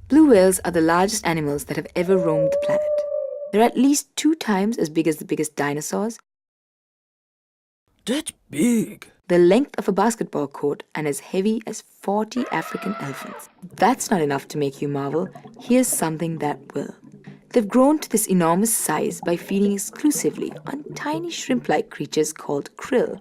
Blue whales are the largest animals that have ever roamed the planet. They're at least 2 times as big as the biggest dinosaurs, That's big. the length of a basketball court, and as heavy as 40 African elephants. If that's not enough to make you marvel, here's something that will. They've grown to this enormous size by feeding exclusively on tiny shrimp-like creatures called krill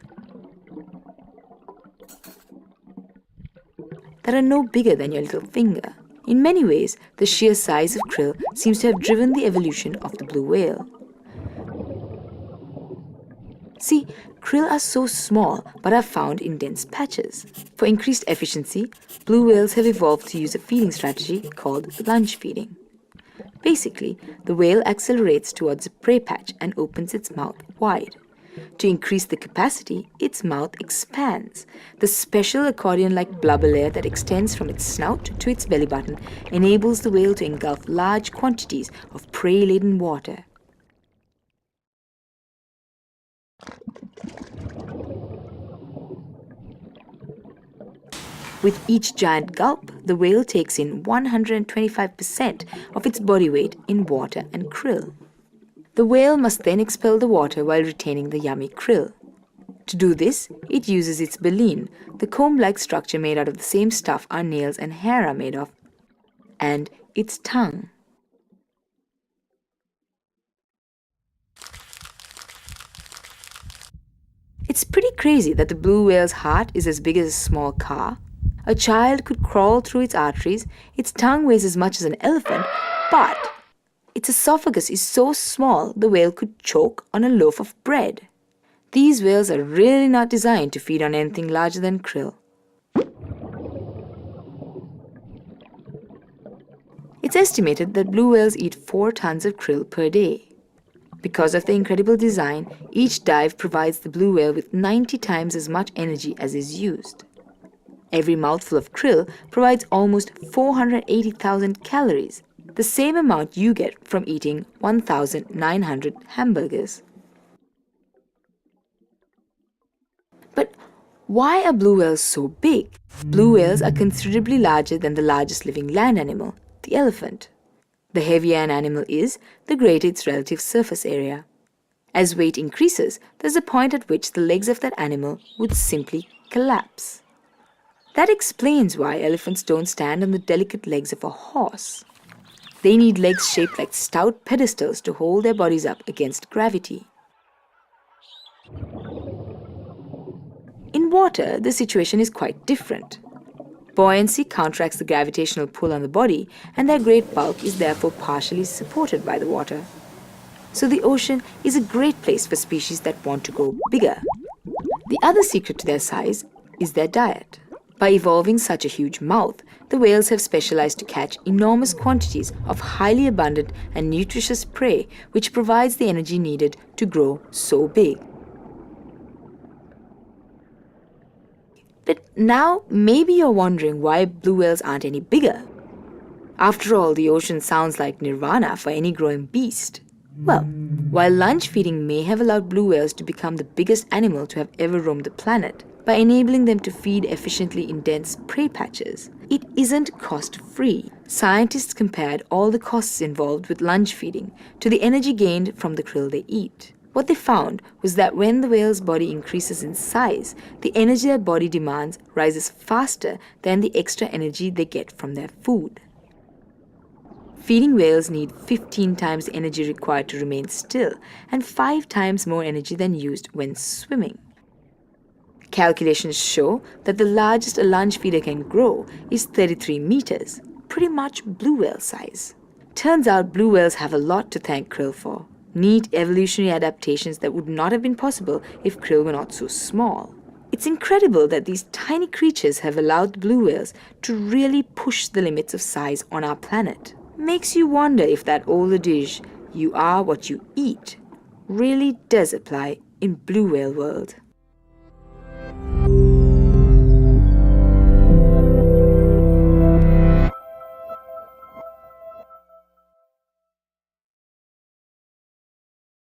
that are no bigger than your little finger. In many ways, the sheer size of krill seems to have driven the evolution of the blue whale. See, krill are so small but are found in dense patches. For increased efficiency, blue whales have evolved to use a feeding strategy called lunge feeding. Basically, the whale accelerates towards a prey patch and opens its mouth wide. To increase the capacity, its mouth expands. The special accordion-like blubber layer that extends from its snout to its belly button enables the whale to engulf large quantities of prey-laden water. With each giant gulp, the whale takes in 125% of its body weight in water and krill. The whale must then expel the water while retaining the yummy krill. To do this, it uses its baleen, the comb-like structure made out of the same stuff our nails and hair are made of, and its tongue. It's pretty crazy that the blue whale's heart is as big as a small car. A child could crawl through its arteries, its tongue weighs as much as an elephant, but its esophagus is so small the whale could choke on a loaf of bread. These whales are really not designed to feed on anything larger than krill. It's estimated that blue whales eat 4 tons of krill per day. Because of the incredible design, each dive provides the blue whale with 90 times as much energy as is used. Every mouthful of krill provides almost 480,000 calories, the same amount you get from eating 1,900 hamburgers. But why are blue whales so big? Blue whales are considerably larger than the largest living land animal, the elephant. The heavier an animal is, the greater its relative surface area. As weight increases, there's a point at which the legs of that animal would simply collapse. That explains why elephants don't stand on the delicate legs of a horse. They need legs shaped like stout pedestals to hold their bodies up against gravity. In water, the situation is quite different. Buoyancy counteracts the gravitational pull on the body, and their great bulk is therefore partially supported by the water. So the ocean is a great place for species that want to grow bigger. The other secret to their size is their diet. By evolving such a huge mouth, the whales have specialized to catch enormous quantities of highly abundant and nutritious prey, which provides the energy needed to grow so big. But now, maybe you're wondering why blue whales aren't any bigger. After all, the ocean sounds like nirvana for any growing beast. Well, while lunge feeding may have allowed blue whales to become the biggest animal to have ever roamed the planet, by enabling them to feed efficiently in dense prey patches, it isn't cost-free. Scientists compared all the costs involved with lunge feeding to the energy gained from the krill they eat. What they found was that when the whale's body increases in size, the energy their body demands rises faster than the extra energy they get from their food. Feeding whales need 15 times the energy required to remain still and 5 times more energy than used when swimming. Calculations show that the largest a lunge feeder can grow is 33 meters, pretty much blue whale size. Turns out blue whales have a lot to thank krill for. Neat evolutionary adaptations that would not have been possible if krill were not so small. It's incredible that these tiny creatures have allowed the blue whales to really push the limits of size on our planet. Makes you wonder if that old adage, "you are what you eat," really does apply in blue whale world.